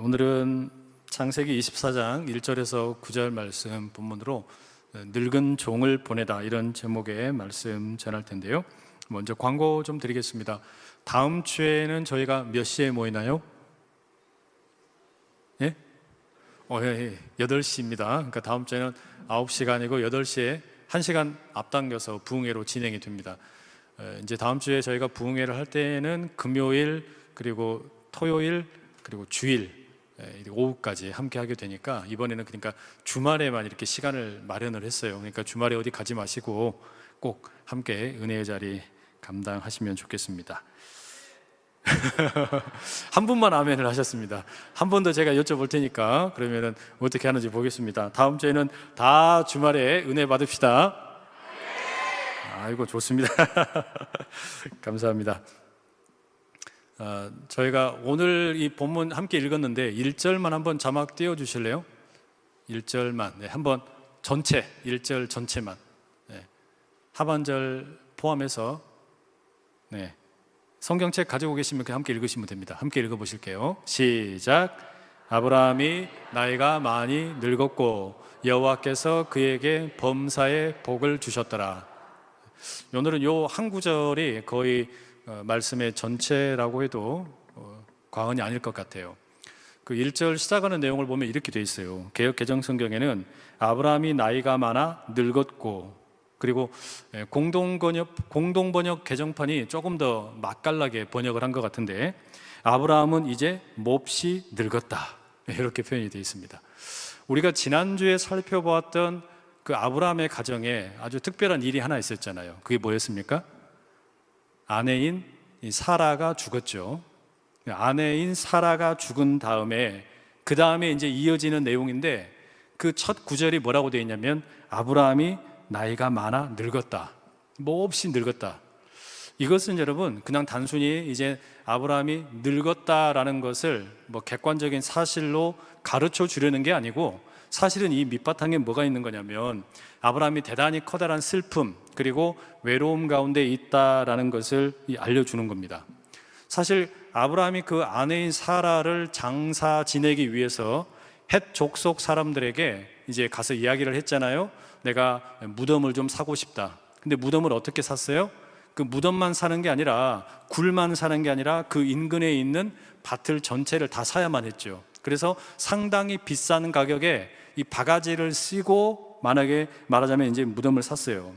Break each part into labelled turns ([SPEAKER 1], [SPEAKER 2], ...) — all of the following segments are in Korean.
[SPEAKER 1] 오늘은 창세기 24장 1절에서 9절 말씀 본문으로 늙은 종을 보내다 이런 제목의 말씀 전할 텐데요. 먼저 광고 좀 드리겠습니다. 다음 주에는 저희가 몇 시에 모이나요? 예? 8시입니다. 그러니까 다음 주에는 9시가 아니고 8시에 1시간 앞당겨서 부흥회로 진행이 됩니다. 이제 다음 주에 저희가 부흥회를 할 때는 금요일 그리고 토요일 그리고 주일 오후까지 함께 하게 되니까 이번에는 그러니까 주말에만 이렇게 시간을 마련을 했어요. 그러니까 주말에 어디 가지 마시고 꼭 함께 은혜의 자리 감당하시면 좋겠습니다. 한 분만 아멘을 하셨습니다. 한 번 더 제가 여쭤볼 테니까 그러면은 어떻게 하는지 보겠습니다. 다음 주에는 다 주말에 은혜 받읍시다. 아이고 좋습니다. 감사합니다. 저희가 오늘 이 본문 함께 읽었는데 1절만 한번 자막 띄워주실래요? 1절만 한번 전체 1절 전체만 하반절 포함해서 성경책 가지고 계시면 함께 읽으시면 됩니다. 함께 읽어보실게요. 시작. 아브라함이 나이가 많이 늙었고 여호와께서 그에게 범사의 복을 주셨더라. 오늘은 요 한 구절이 거의 말씀의 전체라고 해도 과언이 아닐 것 같아요. 그 1절 시작하는 내용을 보면 이렇게 돼 있어요. 개역 개정 성경에는 아브라함이 나이가 많아 늙었고, 그리고 공동번역 개정판이 조금 더 맛깔나게 번역을 한 것 같은데 아브라함은 이제 몹시 늙었다 이렇게 표현이 되어 있습니다. 우리가 지난주에 살펴보았던 그 아브라함의 가정에 아주 특별한 일이 하나 있었잖아요. 그게 뭐였습니까? 아내인 사라가 죽었죠. 아내인 사라가 죽은 다음에 그 다음에 이제 이어지는 내용인데 그 첫 구절이 뭐라고 되어 있냐면 아브라함이 나이가 많아 늙었다. 몹시 늙었다. 이것은 여러분 그냥 단순히 이제 아브라함이 늙었다라는 것을 뭐 객관적인 사실로 가르쳐 주려는 게 아니고 사실은 이 밑바탕에 뭐가 있는 거냐면 아브라함이 대단히 커다란 슬픔 그리고 외로움 가운데 있다라는 것을 알려주는 겁니다. 사실 아브라함이 그 아내인 사라를 장사 지내기 위해서 헷 족속 사람들에게 이제 가서 이야기를 했잖아요. 내가 무덤을 좀 사고 싶다. 근데 무덤을 어떻게 샀어요? 그 무덤만 사는 게 아니라 굴만 사는 게 아니라 그 인근에 있는 밭을 전체를 다 사야만 했죠. 그래서 상당히 비싼 가격에 이 바가지를 쓰고 만약에 말하자면 이제 무덤을 샀어요.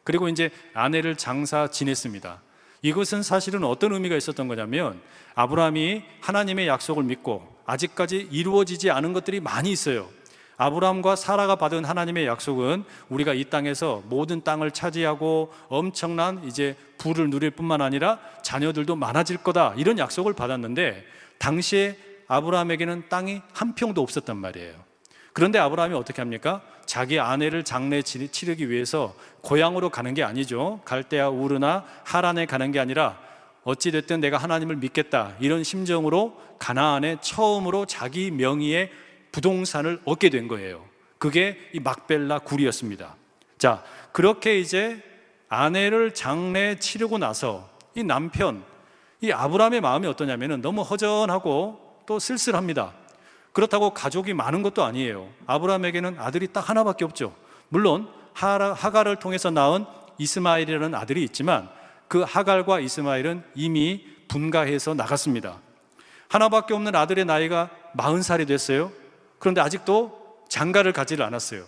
[SPEAKER 1] 그리고 이제 아내를 장사 지냈습니다. 이것은 사실은 어떤 의미가 있었던 거냐면 아브라함이 하나님의 약속을 믿고 아직까지 이루어지지 않은 것들이 많이 있어요. 아브라함과 사라가 받은 하나님의 약속은 우리가 이 땅에서 모든 땅을 차지하고 엄청난 이제 부를 누릴 뿐만 아니라 자녀들도 많아질 거다 이런 약속을 받았는데 당시에 아브라함에게는 땅이 한 평도 없었단 말이에요. 그런데 아브라함이 어떻게 합니까? 자기 아내를 장례 치르기 위해서 고향으로 가는 게 아니죠. 갈대아 우르나 하란에 가는 게 아니라 어찌됐든 내가 하나님을 믿겠다 이런 심정으로 가나안에 처음으로 자기 명의의 부동산을 얻게 된 거예요. 그게 이 막벨라 굴이었습니다. 자, 그렇게 이제 아내를 장례 치르고 나서 이 남편, 이 아브라함의 마음이 어떠냐면은 너무 허전하고 또 쓸쓸합니다. 그렇다고 가족이 많은 것도 아니에요. 아브라함에게는 아들이 딱 하나밖에 없죠. 물론 하갈을 통해서 낳은 이스마엘이라는 아들이 있지만 그 하갈과 이스마엘은 이미 분가해서 나갔습니다. 하나밖에 없는 아들의 나이가 40살이 됐어요. 그런데 아직도 장가를 가지를 않았어요.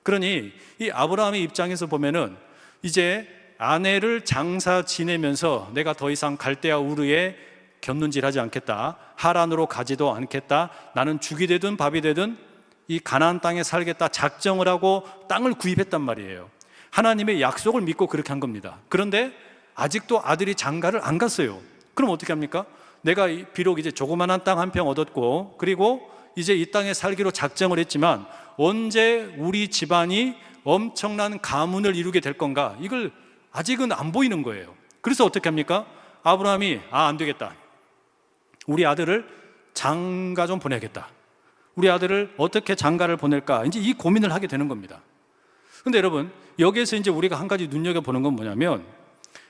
[SPEAKER 1] 그러니 이 아브라함의 입장에서 보면은 이제 아내를 장사 지내면서 내가 더 이상 갈대아 우르에 곁눈질하지 않겠다. 하란으로 가지도 않겠다. 나는 죽이 되든 밥이 되든 이 가나안 땅에 살겠다 작정을 하고 땅을 구입했단 말이에요. 하나님의 약속을 믿고 그렇게 한 겁니다. 그런데 아직도 아들이 장가를 안 갔어요. 그럼 어떻게 합니까? 내가 비록 이제 조그만한 땅 한 평 얻었고 그리고 이제 이 땅에 살기로 작정을 했지만 언제 우리 집안이 엄청난 가문을 이루게 될 건가? 이걸 아직은 안 보이는 거예요. 그래서 어떻게 합니까? 아브라함이 안 되겠다. 우리 아들을 장가 좀 보내야겠다. 우리 아들을 어떻게 장가를 보낼까? 이제 이 고민을 하게 되는 겁니다. 근데 여러분, 여기에서 이제 우리가 한 가지 눈여겨보는 건 뭐냐면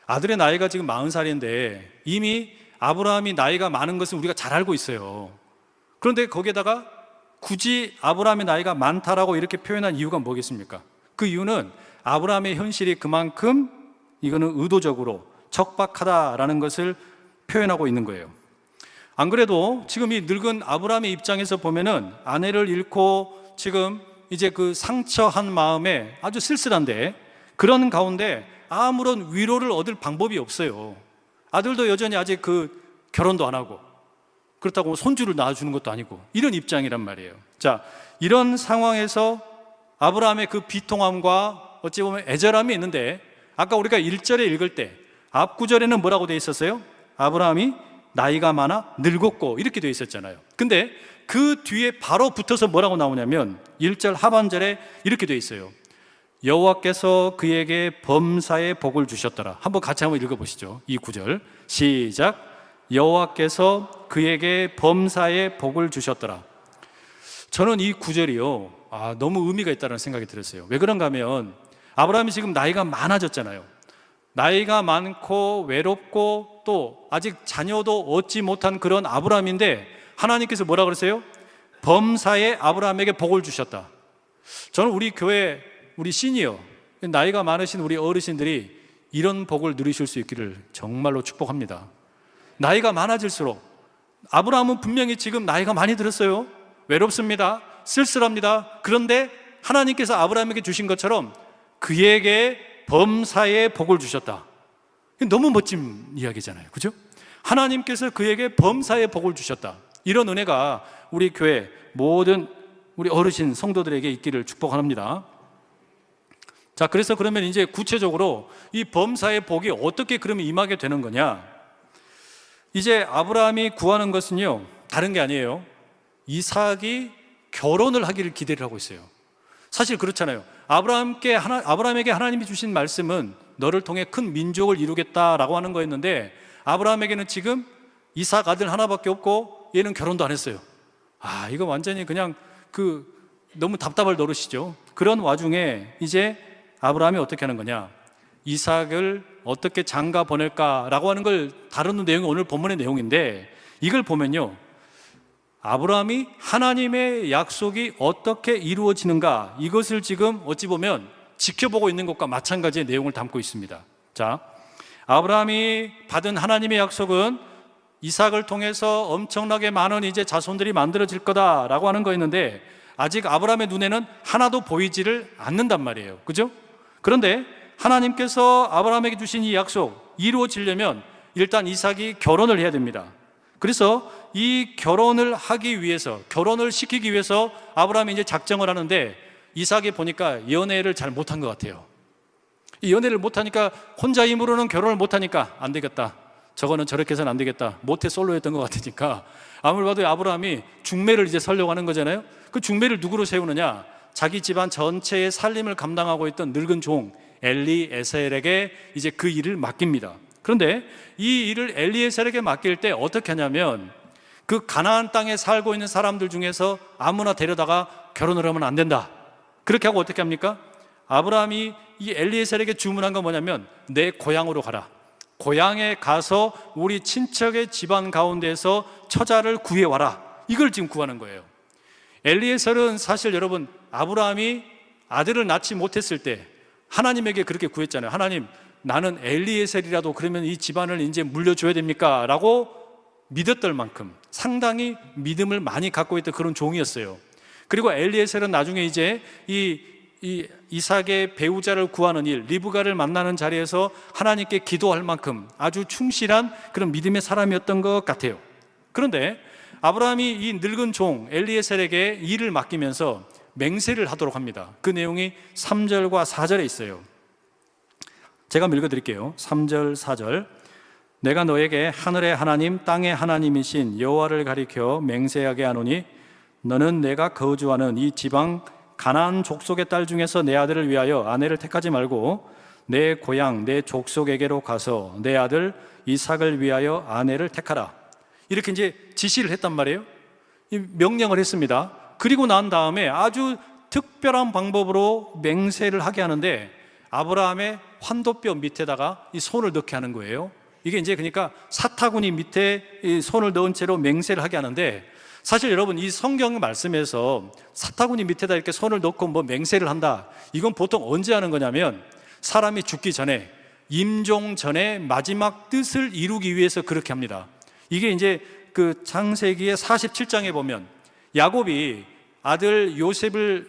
[SPEAKER 1] 아들의 나이가 지금 40살인데 이미 아브라함이 나이가 많은 것은 우리가 잘 알고 있어요. 그런데 거기에다가 굳이 아브라함의 나이가 많다라고 이렇게 표현한 이유가 뭐겠습니까? 그 이유는 아브라함의 현실이 그만큼 이거는 의도적으로 척박하다라는 것을 표현하고 있는 거예요. 안 그래도 지금 이 늙은 아브라함의 입장에서 보면은 아내를 잃고 지금 이제 그 상처한 마음에 아주 쓸쓸한데, 그런 가운데 아무런 위로를 얻을 방법이 없어요. 아들도 여전히 아직 그 결혼도 안 하고, 그렇다고 손주를 낳아주는 것도 아니고, 이런 입장이란 말이에요. 자, 이런 상황에서 아브라함의 그 비통함과 어찌 보면 애절함이 있는데, 아까 우리가 1절에 읽을 때 앞 구절에는 뭐라고 돼 있었어요? 아브라함이 나이가 많아 늙었고 이렇게 돼 있었잖아요. 근데 그 뒤에 바로 붙어서 뭐라고 나오냐면 1절 하반절에 이렇게 돼 있어요. 여호와께서 그에게 범사의 복을 주셨더라. 한번 같이 한번 읽어보시죠. 이 구절 시작. 여호와께서 그에게 범사의 복을 주셨더라. 저는 이 구절이요, 너무 의미가 있다는 생각이 들었어요. 왜 그런가 하면 아브라함이 지금 나이가 많아졌잖아요. 나이가 많고 외롭고 또 아직 자녀도 얻지 못한 그런 아브라함인데 하나님께서 뭐라 그러세요? 범사에 아브라함에게 복을 주셨다. 저는 우리 교회, 우리 시니어, 나이가 많으신 우리 어르신들이 이런 복을 누리실 수 있기를 정말로 축복합니다. 나이가 많아질수록, 아브라함은 분명히 지금 나이가 많이 들었어요. 외롭습니다. 쓸쓸합니다. 그런데 하나님께서 아브라함에게 주신 것처럼 그에게 범사의 복을 주셨다. 너무 멋진 이야기잖아요. 그죠? 하나님께서 그에게 범사의 복을 주셨다. 이런 은혜가 우리 교회 모든 우리 어르신 성도들에게 있기를 축복합니다. 자, 그래서 그러면 이제 구체적으로 이 범사의 복이 어떻게 그러면 임하게 되는 거냐? 이제 아브라함이 구하는 것은요, 다른 게 아니에요. 이삭이 결혼을 하기를 기대를 하고 있어요. 사실 그렇잖아요. 아브라함에게 하나님이 주신 말씀은 너를 통해 큰 민족을 이루겠다라고 하는 거였는데, 아브라함에게는 지금 이삭 아들 하나밖에 없고 얘는 결혼도 안 했어요. 이거 완전히 그냥 너무 답답할 노릇이죠. 그런 와중에 이제 아브라함이 어떻게 하는 거냐? 이삭을 어떻게 장가 보낼까라고 하는 걸 다루는 내용이 오늘 본문의 내용인데, 이걸 보면요, 아브라함이 하나님의 약속이 어떻게 이루어지는가, 이것을 지금 어찌 보면 지켜보고 있는 것과 마찬가지의 내용을 담고 있습니다. 자, 아브라함이 받은 하나님의 약속은 이삭을 통해서 엄청나게 많은 이제 자손들이 만들어질 거다라고 하는 거였는데, 아직 아브라함의 눈에는 하나도 보이지를 않는단 말이에요. 그죠? 그런데 하나님께서 아브라함에게 주신 이 약속 이루어지려면 일단 이삭이 결혼을 해야 됩니다. 그래서 이 결혼을 하기 위해서, 결혼을 시키기 위해서 아브라함이 이제 작정을 하는데, 이삭이 보니까 연애를 잘 못한 것 같아요. 이 연애를 못하니까, 혼자 힘으로는 결혼을 못하니까 안 되겠다, 저거는 저렇게 해서는 안 되겠다, 모태솔로였던 것 같으니까 아무리 봐도 아브라함이 중매를 이제 서려고 하는 거잖아요. 그 중매를 누구로 세우느냐? 자기 집안 전체의 살림을 감당하고 있던 늙은 종 엘리에셀에게 이제 그 일을 맡깁니다. 그런데 이 일을 엘리에셀에게 맡길 때 어떻게 하냐면, 그 가나안 땅에 살고 있는 사람들 중에서 아무나 데려다가 결혼을 하면 안 된다. 그렇게 하고 어떻게 합니까? 아브라함이 이 엘리에셀에게 주문한 건 뭐냐면, 내 고향으로 가라. 고향에 가서 우리 친척의 집안 가운데서 처자를 구해와라. 이걸 지금 구하는 거예요. 엘리에셀은 사실 여러분, 아브라함이 아들을 낳지 못했을 때 하나님에게 그렇게 구했잖아요. 하나님, 나는 엘리에셀이라도 그러면 이 집안을 이제 물려줘야 됩니까? 라고 믿었던 만큼 상당히 믿음을 많이 갖고 있던 그런 종이었어요. 그리고 엘리에셀은 나중에 이제 이삭의 배우자를 구하는 일, 리브가를 만나는 자리에서 하나님께 기도할 만큼 아주 충실한 그런 믿음의 사람이었던 것 같아요. 그런데 아브라함이 이 늙은 종 엘리에셀에게 일을 맡기면서 맹세를 하도록 합니다. 그 내용이 3절과 4절에 있어요. 제가 읽어드릴게요. 3절, 4절. 내가 너에게 하늘의 하나님, 땅의 하나님이신 여호와를 가리켜 맹세하게 하노니, 너는 내가 거주하는 이 지방 가나안 족속의 딸 중에서 내 아들을 위하여 아내를 택하지 말고 내 고향, 내 족속에게로 가서 내 아들 이삭을 위하여 아내를 택하라. 이렇게 이제 지시를 했단 말이에요. 명령을 했습니다. 그리고 난 다음에 아주 특별한 방법으로 맹세를 하게 하는데, 아브라함의 환도뼈 밑에다가 이 손을 넣게 하는 거예요. 이게 이제 그러니까 사타구니 밑에 이 손을 넣은 채로 맹세를 하게 하는데, 사실 여러분, 이 성경 말씀에서 사타구니 밑에다 이렇게 손을 넣고 뭐 맹세를 한다, 이건 보통 언제 하는 거냐면 사람이 죽기 전에, 임종 전에 마지막 뜻을 이루기 위해서 그렇게 합니다. 이게 이제 그 창세기의 47장에 보면 야곱이 아들 요셉을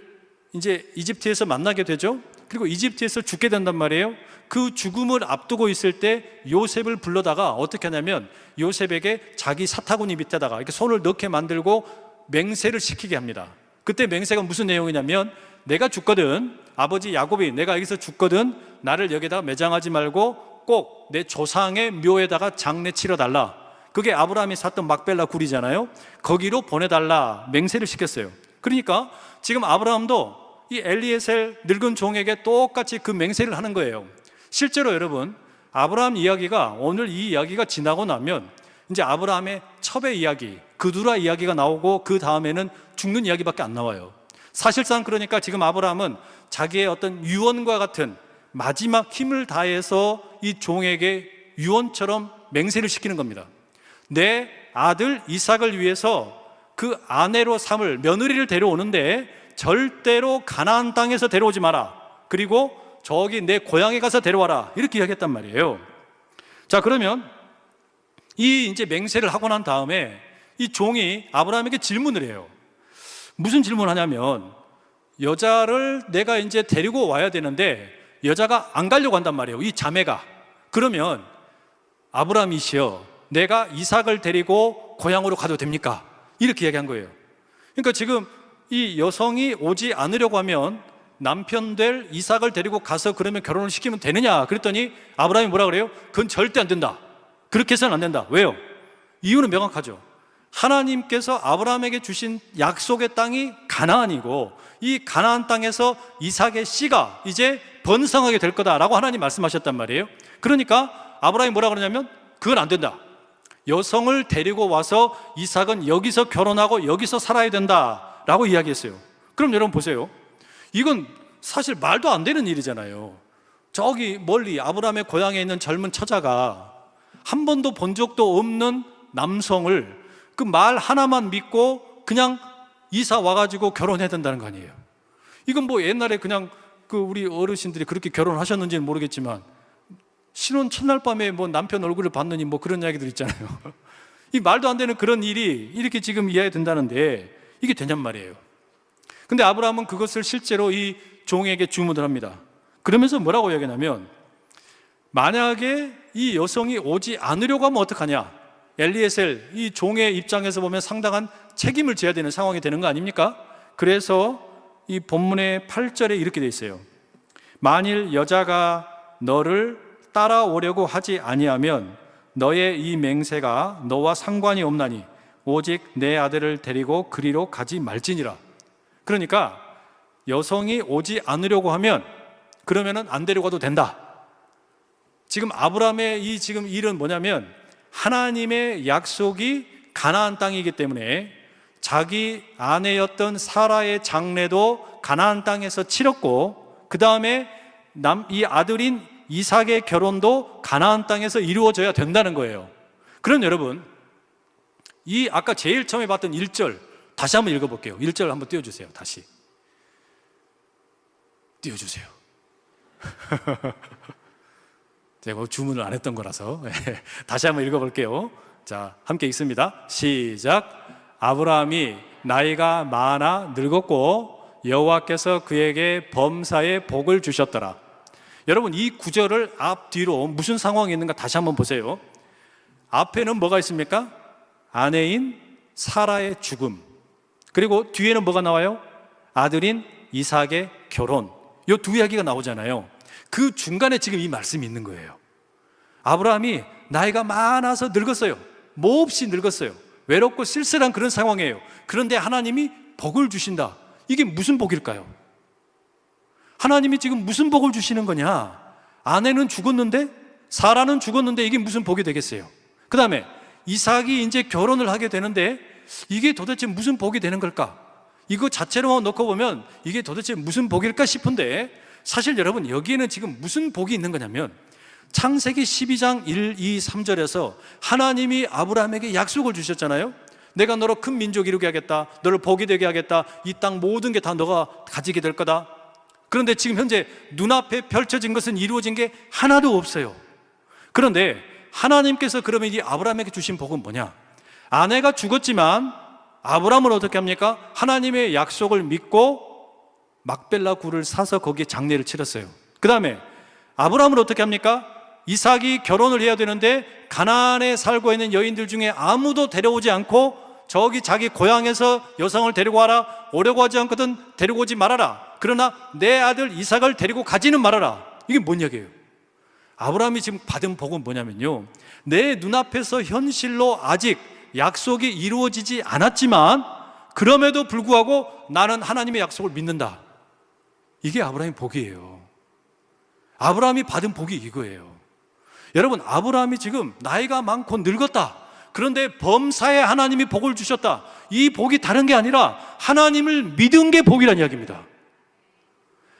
[SPEAKER 1] 이제 이집트에서 만나게 되죠. 그리고 이집트에서 죽게 된단 말이에요. 그 죽음을 앞두고 있을 때 요셉을 불러다가 어떻게 하냐면 요셉에게 자기 사타구니 밑에다가 이렇게 손을 넣게 만들고 맹세를 시키게 합니다. 그때 맹세가 무슨 내용이냐면, 내가 죽거든, 아버지 야곱이 내가 여기서 죽거든, 나를 여기다가 매장하지 말고 꼭 내 조상의 묘에다가 장례 치러달라. 그게 아브라함이 샀던 막벨라 굴이잖아요. 거기로 보내달라 맹세를 시켰어요. 그러니까 지금 아브라함도 이 엘리에셀 늙은 종에게 똑같이 그 맹세를 하는 거예요. 실제로 여러분, 아브라함 이야기가, 오늘 이 이야기가 지나고 나면 이제 아브라함의 첩의 이야기, 그두라 이야기가 나오고 그 다음에는 죽는 이야기밖에 안 나와요. 사실상 그러니까 지금 아브라함은 자기의 어떤 유언과 같은 마지막 힘을 다해서 이 종에게 유언처럼 맹세를 시키는 겁니다. 내 아들 이삭을 위해서 그 아내로 삼을 며느리를 데려오는데 절대로 가나안 땅에서 데려오지 마라. 그리고 저기 내 고향에 가서 데려와라. 이렇게 이야기했단 말이에요. 자, 그러면 이 이제 맹세를 하고 난 다음에 이 종이 아브라함에게 질문을 해요. 무슨 질문을 하냐면, 여자를 내가 이제 데리고 와야 되는데 여자가 안 가려고 한단 말이에요. 이 자매가. 그러면 아브라함이시여, 내가 이삭을 데리고 고향으로 가도 됩니까? 이렇게 이야기한 거예요. 그러니까 지금 이 여성이 오지 않으려고 하면 남편 될 이삭을 데리고 가서 그러면 결혼을 시키면 되느냐? 그랬더니 아브라함이 뭐라 그래요? 그건 절대 안 된다. 그렇게 해서는 안 된다. 왜요? 이유는 명확하죠. 하나님께서 아브라함에게 주신 약속의 땅이 가나안이고, 이 가나안 땅에서 이삭의 씨가 이제 번성하게 될 거다라고 하나님 말씀하셨단 말이에요. 그러니까 아브라함이 뭐라 그러냐면, 그건 안 된다. 여성을 데리고 와서 이삭은 여기서 결혼하고 여기서 살아야 된다라고 이야기했어요. 그럼 여러분 보세요. 이건 사실 말도 안 되는 일이잖아요. 저기 멀리 아브라함의 고향에 있는 젊은 처자가 한 번도 본 적도 없는 남성을 그 말 하나만 믿고 그냥 이사 와가지고 결혼해야 된다는 거 아니에요. 이건 뭐 옛날에 그냥 그 우리 어르신들이 그렇게 결혼하셨는지는 모르겠지만 신혼 첫날 밤에 뭐 남편 얼굴을 봤느니 뭐 그런 이야기들 있잖아요. 이 말도 안 되는 그런 일이 이렇게 지금 이해된다는데 이게 되냔 말이에요. 근데 아브라함은 그것을 실제로 이 종에게 주문을 합니다. 그러면서 뭐라고 이야기하냐면, 만약에 이 여성이 오지 않으려고 하면 어떡하냐? 엘리에셀 이 종의 입장에서 보면 상당한 책임을 져야 되는 상황이 되는 거 아닙니까? 그래서 이 본문의 8절에 이렇게 돼 있어요. 만일 여자가 너를 따라오려고 하지 아니하면 너의 이 맹세가 너와 상관이 없나니 오직 내 아들을 데리고 그리로 가지 말지니라. 그러니까 여성이 오지 않으려고 하면 그러면은 안 데려가도 된다. 지금 아브라함의 이 지금 일은 뭐냐면, 하나님의 약속이 가나안 땅이기 때문에 자기 아내였던 사라의 장례도 가나안 땅에서 치렀고, 그 다음에 이 아들인 이삭의 결혼도 가나안 땅에서 이루어져야 된다는 거예요. 그럼 여러분, 이 아까 제일 처음에 봤던 1절 다시 한번 읽어볼게요. 1절 한번 띄워주세요. 다시 띄워주세요. 제가 주문을 안 했던 거라서 다시 한번 읽어볼게요. 자, 함께 읽습니다. 시작. 아브라함이 나이가 많아 늙었고 여호와께서 그에게 범사의 복을 주셨더라. 여러분, 이 구절을 앞뒤로 무슨 상황이 있는가 다시 한번 보세요. 앞에는 뭐가 있습니까? 아내인 사라의 죽음, 그리고 뒤에는 뭐가 나와요? 아들인 이삭의 결혼. 이 두 이야기가 나오잖아요. 그 중간에 지금 이 말씀이 있는 거예요. 아브라함이 나이가 많아서 늙었어요. 몹시 늙었어요. 외롭고 쓸쓸한 그런 상황이에요. 그런데 하나님이 복을 주신다. 이게 무슨 복일까요? 하나님이 지금 무슨 복을 주시는 거냐? 아내는 죽었는데, 사라는 죽었는데 이게 무슨 복이 되겠어요? 그 다음에 이삭이 이제 결혼을 하게 되는데 이게 도대체 무슨 복이 되는 걸까? 이거 자체로만 놓고 보면 이게 도대체 무슨 복일까 싶은데, 사실 여러분 여기에는 지금 무슨 복이 있는 거냐면, 창세기 12장 1, 2, 3절에서 하나님이 아브라함에게 약속을 주셨잖아요. 내가 너로 큰 민족 이루게 하겠다. 너를 복이 되게 하겠다. 이 땅 모든 게 다 너가 가지게 될 거다. 그런데 지금 현재 눈앞에 펼쳐진 것은 이루어진 게 하나도 없어요. 그런데 하나님께서 그러면 이 아브라함에게 주신 복은 뭐냐? 아내가 죽었지만 아브라함은 어떻게 합니까? 하나님의 약속을 믿고 막벨라 굴을 사서 거기에 장례를 치렀어요. 그 다음에 아브라함은 어떻게 합니까? 이삭이 결혼을 해야 되는데 가나안에 살고 있는 여인들 중에 아무도 데려오지 않고 저기 자기 고향에서 여성을 데리고 와라. 오려고 하지 않거든 데리고 오지 말아라. 그러나 내 아들 이삭을 데리고 가지는 말아라. 이게 뭔 얘기예요? 아브라함이 지금 받은 복은 뭐냐면요, 내 눈앞에서 현실로 아직 약속이 이루어지지 않았지만 그럼에도 불구하고 나는 하나님의 약속을 믿는다. 이게 아브라함의 복이에요. 아브라함이 받은 복이 이거예요. 여러분, 아브라함이 지금 나이가 많고 늙었다. 그런데 범사에 하나님이 복을 주셨다. 이 복이 다른 게 아니라 하나님을 믿은 게 복이라는 이야기입니다.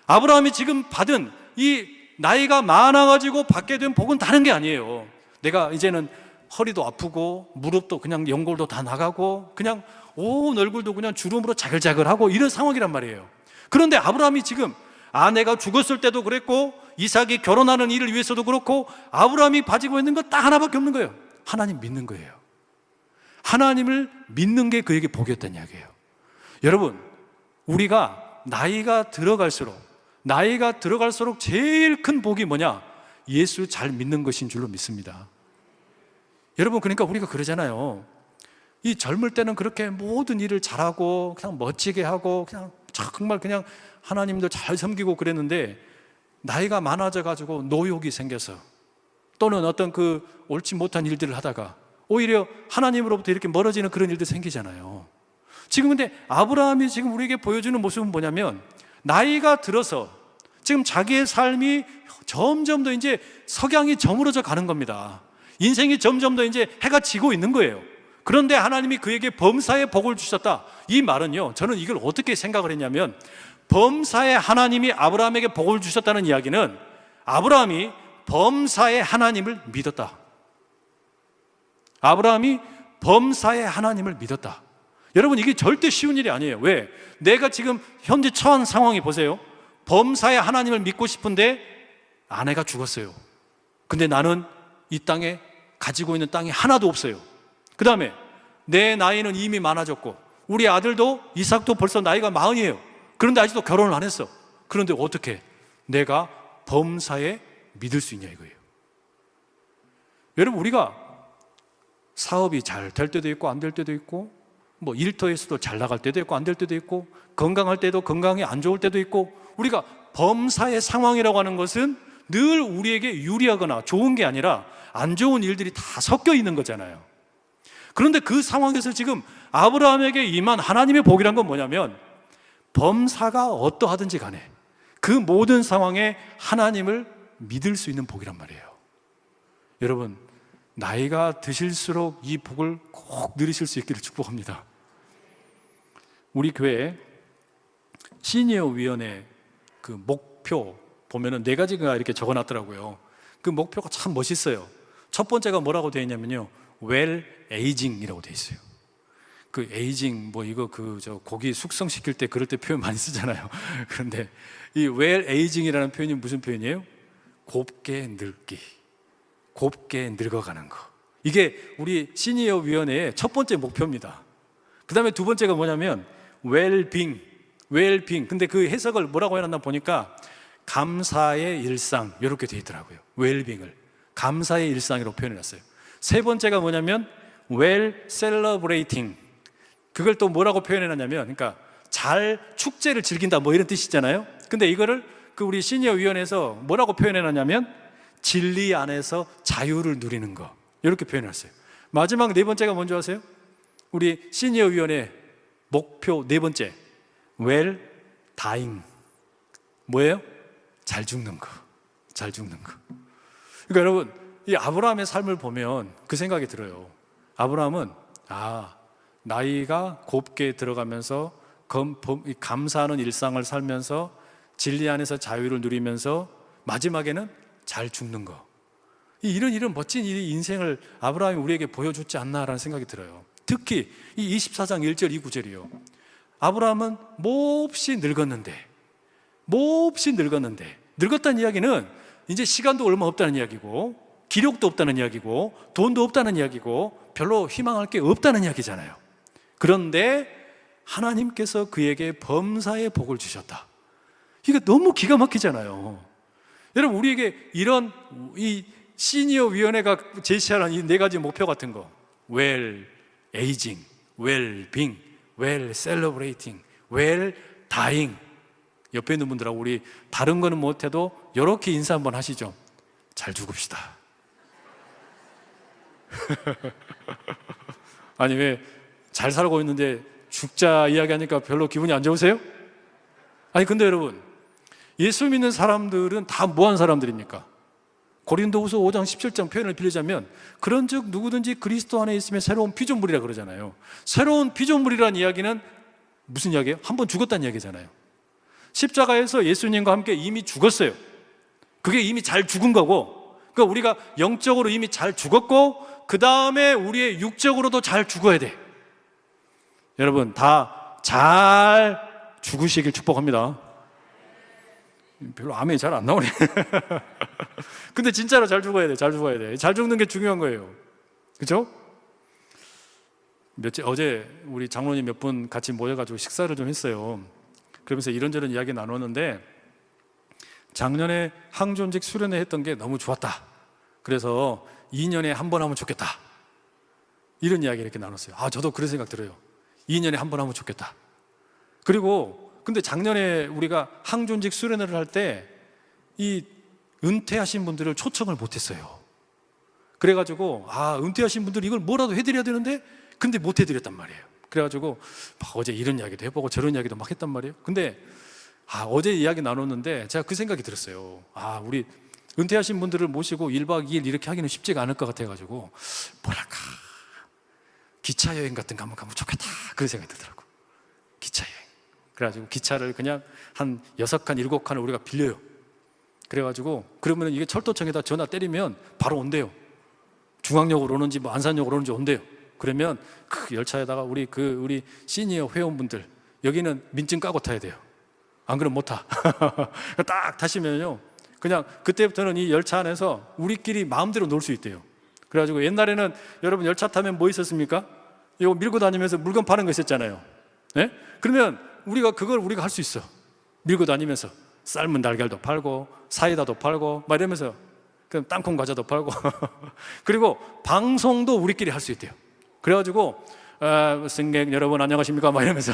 [SPEAKER 1] 아브라함이 지금 받은 이 나이가 많아가지고 받게 된 복은 다른 게 아니에요. 내가 이제는 허리도 아프고 무릎도 그냥 연골도 다 나가고 그냥 온 얼굴도 그냥 주름으로 자글자글하고 이런 상황이란 말이에요. 그런데 아브라함이 지금 아내가 죽었을 때도 그랬고 이삭이 결혼하는 일을 위해서도 그렇고 아브라함이 가지고 있는 것 딱 하나밖에 없는 거예요. 하나님 믿는 거예요. 하나님을 믿는 게 그에게 복이었다는 이야기예요. 여러분, 우리가 나이가 들어갈수록 제일 큰 복이 뭐냐? 예수 잘 믿는 것인 줄로 믿습니다. 여러분, 그러니까 우리가 그러잖아요. 이 젊을 때는 그렇게 모든 일을 잘하고 그냥 멋지게 하고 그냥 정말 그냥 하나님도 잘 섬기고 그랬는데 나이가 많아져 가지고 노욕이 생겨서 또는 어떤 그 옳지 못한 일들을 하다가 오히려 하나님으로부터 이렇게 멀어지는 그런 일도 생기잖아요. 지금 근데 아브라함이 지금 우리에게 보여주는 모습은 뭐냐면 나이가 들어서 지금 자기의 삶이 점점 더 이제 석양이 저물어져 가는 겁니다. 인생이 점점 더 이제 해가 지고 있는 거예요. 그런데 하나님이 그에게 범사의 복을 주셨다. 이 말은요, 저는 이걸 어떻게 생각을 했냐면 범사의 하나님이 아브라함에게 복을 주셨다는 이야기는 아브라함이 범사의 하나님을 믿었다. 아브라함이 범사의 하나님을 믿었다. 여러분, 이게 절대 쉬운 일이 아니에요. 왜? 내가 지금 현재 처한 상황이 보세요. 범사의 하나님을 믿고 싶은데 아내가 죽었어요. 근데 나는 이 땅에 가지고 있는 땅이 하나도 없어요. 그 다음에 내 나이는 이미 많아졌고 우리 아들도 이삭도 벌써 나이가 40이에요. 그런데 아직도 결혼을 안 했어. 그런데 어떻게 내가 범사에 믿을 수 있냐 이거예요. 여러분, 우리가 사업이 잘 될 때도 있고 안 될 때도 있고 뭐 일터에서도 잘 나갈 때도 있고 안 될 때도 있고 건강할 때도 건강이 안 좋을 때도 있고 우리가 범사의 상황이라고 하는 것은 늘 우리에게 유리하거나 좋은 게 아니라 안 좋은 일들이 다 섞여 있는 거잖아요. 그런데 그 상황에서 지금 아브라함에게 임한 하나님의 복이란 건 뭐냐면 범사가 어떠하든지 간에 그 모든 상황에 하나님을 믿을 수 있는 복이란 말이에요. 여러분, 나이가 드실수록 이 복을 꼭 누리실 수 있기를 축복합니다. 우리 교회 시니어 위원회 그 목표 보면은 4가지가 이렇게 적어놨더라고요. 그 목표가 참 멋있어요. 첫 번째가 뭐라고 되어 있냐면요, well aging이라고 되어 있어요. 그 에이징 뭐 이거 고기 숙성시킬 때 그럴 때 표현 많이 쓰잖아요. 그런데 이 well aging이라는 표현이 무슨 표현이에요? 곱게 늙기, 곱게 늙어가는 거. 이게 우리 시니어 위원회의 첫 번째 목표입니다. 그 다음에 두 번째가 뭐냐면 well-being. 근데 그 해석을 뭐라고 해놨나 보니까 감사의 일상 이렇게 되어 있더라고요. well-being을 감사의 일상으로 표현해놨어요. 세 번째가 뭐냐면 well celebrating. 그걸 또 뭐라고 표현해놨냐면 그러니까 잘 축제를 즐긴다 뭐 이런 뜻이잖아요. 근데 이거를 그 우리 시니어 위원회에서 뭐라고 표현해놨냐면 진리 안에서 자유를 누리는 거 이렇게 표현했어요. 마지막 4번째가 뭔지 아세요? 우리 시니어 위원회 목표 4번째 well dying. 뭐예요? 잘 죽는 거. 그러니까 여러분, 이 아브라함의 삶을 보면 그 생각이 들어요. 아브라함은 나이가 곱게 들어가면서 감사하는 일상을 살면서 진리 안에서 자유를 누리면서 마지막에는 잘 죽는 거. 이런 멋진 일이 인생을 아브라함이 우리에게 보여줬지 않나라는 생각이 들어요. 특히 이 24장 1절 2구절이요. 아브라함은 몹시 늙었는데, 늙었다는 이야기는 이제 시간도 얼마 없다는 이야기고, 기력도 없다는 이야기고, 돈도 없다는 이야기고, 별로 희망할 게 없다는 이야기잖아요. 그런데 하나님께서 그에게 범사의 복을 주셨다. 이거 너무 기가 막히잖아요. 여러분, 우리에게 이런 이 시니어 위원회가 제시하는 이 네 가지 목표 같은 거, well aging, well being, well celebrating, well dying. 옆에 있는 분들하고 우리 다른 거는 못해도 이렇게 인사 한번 하시죠. 잘 죽읍시다. 아니, 왜 잘 살고 있는데 죽자 이야기하니까 별로 기분이 안 좋으세요? 아니, 근데 여러분, 예수 믿는 사람들은 다 뭐한 사람들입니까? 고린도후서 5장 17장 표현을 빌리자면, 그런즉 누구든지 그리스도 안에 있으면 새로운 피조물이라 그러잖아요. 새로운 피조물이라는 이야기는 무슨 이야기예요? 한번 죽었다는 이야기잖아요. 십자가에서 예수님과 함께 이미 죽었어요. 그게 이미 잘 죽은 거고, 그러니까 우리가 영적으로 이미 잘 죽었고, 그 다음에 우리의 육적으로도 잘 죽어야 돼. 여러분, 다 잘 죽으시길 축복합니다. 별로 아멘이 잘 안 나오네. 근데 진짜로 잘 죽어야 돼. 잘 죽는 게 중요한 거예요. 그렇죠? 어제 우리 장로님 몇 분 같이 모여가지고 식사를 좀 했어요. 그러면서 이런저런 이야기 나눴는데, 작년에 항존직 수련회 했던 게 너무 좋았다. 그래서 2년에 한 번 하면 좋겠다. 이런 이야기 이렇게 나눴어요. 저도 그런 생각 들어요. 2년에 한 번 하면 좋겠다. 그리고 근데 작년에 우리가 항존직 수련회를 할 때 이 은퇴하신 분들을 초청을 못했어요. 그래가지고 은퇴하신 분들 이걸 뭐라도 해드려야 되는데, 근데 못 해드렸단 말이에요. 그래가지고 어제 이런 이야기도 해보고 저런 이야기도 막 했단 말이에요. 근데 어제 이야기 나눴는데 제가 그 생각이 들었어요. 우리 은퇴하신 분들을 모시고 1박 2일 이렇게 하기는 쉽지가 않을 것 같아가지고, 뭐랄까, 기차 여행 같은 거 한번 가면 좋겠다, 그런 생각이 들더라고요. 기차 여행. 그래가지고 기차를 그냥 한 6칸, 7칸을 우리가 빌려요. 그래가지고 그러면 이게 철도청에다 전화 때리면 바로 온대요. 중앙역으로 오는지 뭐 안산역으로 오는지 온대요. 그러면 그 열차에다가 우리 시니어 회원분들, 여기는 민증 까고 타야 돼요. 안 그러면 못 타. 딱 타시면요, 그냥 그때부터는 이 열차 안에서 우리끼리 마음대로 놀 수 있대요. 그래가지고 옛날에는 여러분 열차 타면 뭐 있었습니까? 이거 밀고 다니면서 물건 파는 거 있었잖아요. 네? 그러면 그걸 우리가 할 수 있어. 밀고 다니면서 삶은 달걀도 팔고 사이다도 팔고 막 이러면서, 그럼 땅콩 과자도 팔고 그리고 방송도 우리끼리 할 수 있대요. 그래가지고 승객 여러분 안녕하십니까 막 이러면서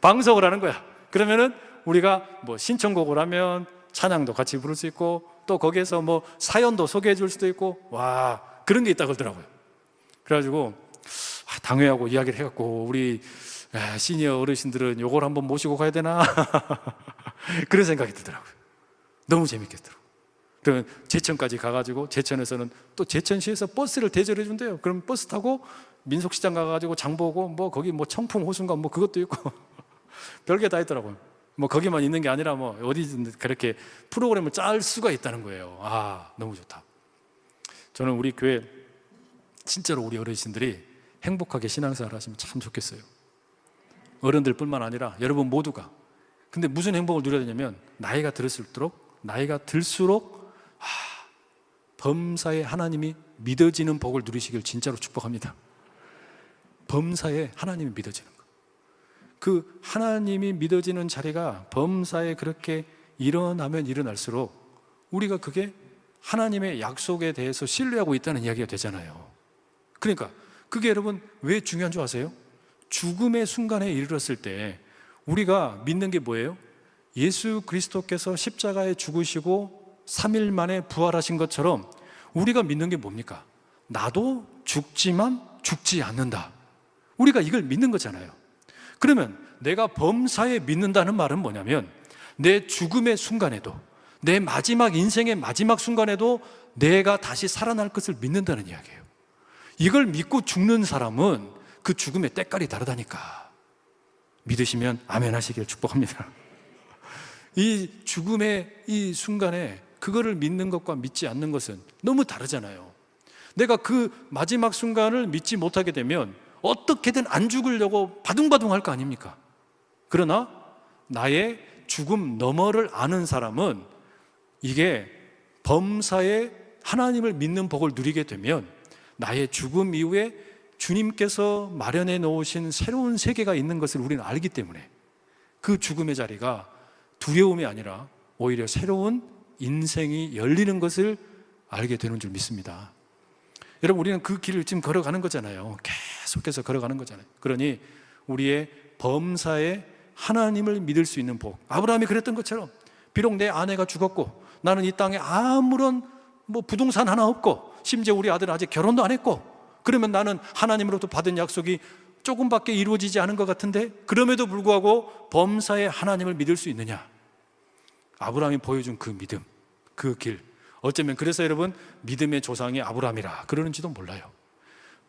[SPEAKER 1] 방송을 하는 거야. 그러면은 우리가 뭐 신청곡을 하면 찬양도 같이 부를 수 있고, 또 거기에서 뭐 사연도 소개해 줄 수도 있고, 와, 그런 게 있다 그러더라고요. 그래가지고 당회하고 이야기를 해갖고, 우리 시니어 어르신들은 요걸 한번 모시고 가야 되나 그런 생각이 들더라고요. 너무 재밌겠더라고요. 그러면 제천까지 가가지고, 제천에서는 또 제천시에서 버스를 대절해 준대요. 그럼 버스 타고 민속시장 가가지고 장 보고, 뭐 거기 뭐 청풍 호수인가 뭐 그것도 있고 별게 다 있더라고요. 뭐 거기만 있는 게 아니라 뭐 어디든 그렇게 프로그램을 짤 수가 있다는 거예요. 너무 좋다. 저는 우리 교회 진짜로 우리 어르신들이 행복하게 신앙생활 하시면 참 좋겠어요. 어른들뿐만 아니라 여러분 모두가. 근데 무슨 행복을 누려야 되냐면, 나이가 들수록 범사에 하나님이 믿어지는 복을 누리시길 진짜로 축복합니다. 범사에 하나님이 믿어지는 거. 그 하나님이 믿어지는 자리가 범사에 그렇게 일어나면 일어날수록 우리가 그게 하나님의 약속에 대해서 신뢰하고 있다는 이야기가 되잖아요. 그러니까 그게 여러분 왜 중요한 줄 아세요? 죽음의 순간에 이르렀을 때 우리가 믿는 게 뭐예요? 예수 그리스도께서 십자가에 죽으시고 3일 만에 부활하신 것처럼 우리가 믿는 게 뭡니까? 나도 죽지만 죽지 않는다. 우리가 이걸 믿는 거잖아요. 그러면 내가 범사에 믿는다는 말은 뭐냐면, 내 죽음의 순간에도, 내 마지막 인생의 마지막 순간에도 내가 다시 살아날 것을 믿는다는 이야기예요. 이걸 믿고 죽는 사람은 그 죽음의 때깔이 다르다니까. 믿으시면 아멘 하시길 축복합니다. 이 죽음의 이 순간에 그거를 믿는 것과 믿지 않는 것은 너무 다르잖아요. 내가 그 마지막 순간을 믿지 못하게 되면 어떻게든 안 죽으려고 바둥바둥 할 거 아닙니까? 그러나 나의 죽음 너머를 아는 사람은 이게 범사에 하나님을 믿는 복을 누리게 되면 나의 죽음 이후에 주님께서 마련해 놓으신 새로운 세계가 있는 것을 우리는 알기 때문에 그 죽음의 자리가 두려움이 아니라 오히려 새로운 인생이 열리는 것을 알게 되는 줄 믿습니다. 여러분, 우리는 그 길을 지금 걸어가는 거잖아요. 계속해서 걸어가는 거잖아요. 그러니 우리의 범사에 하나님을 믿을 수 있는 복, 아브라함이 그랬던 것처럼 비록 내 아내가 죽었고 나는 이 땅에 아무런 부동산 하나 없고 심지어 우리 아들은 아직 결혼도 안 했고, 그러면 나는 하나님으로부터 받은 약속이 조금밖에 이루어지지 않은 것 같은데 그럼에도 불구하고 범사에 하나님을 믿을 수 있느냐? 아브라함이 보여준 그 믿음, 그 길, 어쩌면 그래서 여러분 믿음의 조상이 아브라함이라 그러는지도 몰라요.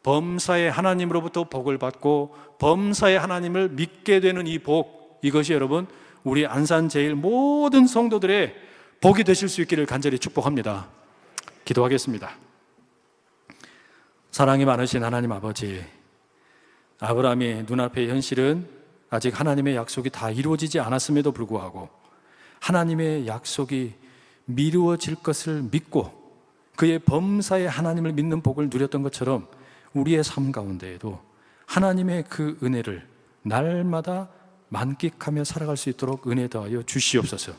[SPEAKER 1] 범사에 하나님으로부터 복을 받고 범사에 하나님을 믿게 되는 이 복, 이것이 여러분 우리 안산제일 모든 성도들의 복이 되실 수 있기를 간절히 축복합니다. 기도하겠습니다. 사랑이 많으신 하나님 아버지, 아브라함의 눈앞의 현실은 아직 하나님의 약속이 다 이루어지지 않았음에도 불구하고 하나님의 약속이 미루어질 것을 믿고 그의 범사에 하나님을 믿는 복을 누렸던 것처럼 우리의 삶 가운데에도 하나님의 그 은혜를 날마다 만끽하며 살아갈 수 있도록 은혜 더하여 주시옵소서.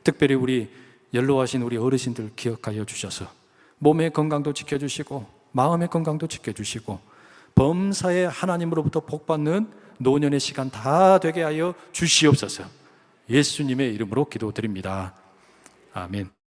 [SPEAKER 1] 특별히 우리 연로하신 우리 어르신들 기억하여 주셔서 몸의 건강도 지켜주시고 마음의 건강도 지켜주시고 범사에 하나님으로부터 복받는 노년의 시간 다 되게 하여 주시옵소서. 예수님의 이름으로 기도드립니다. 아멘.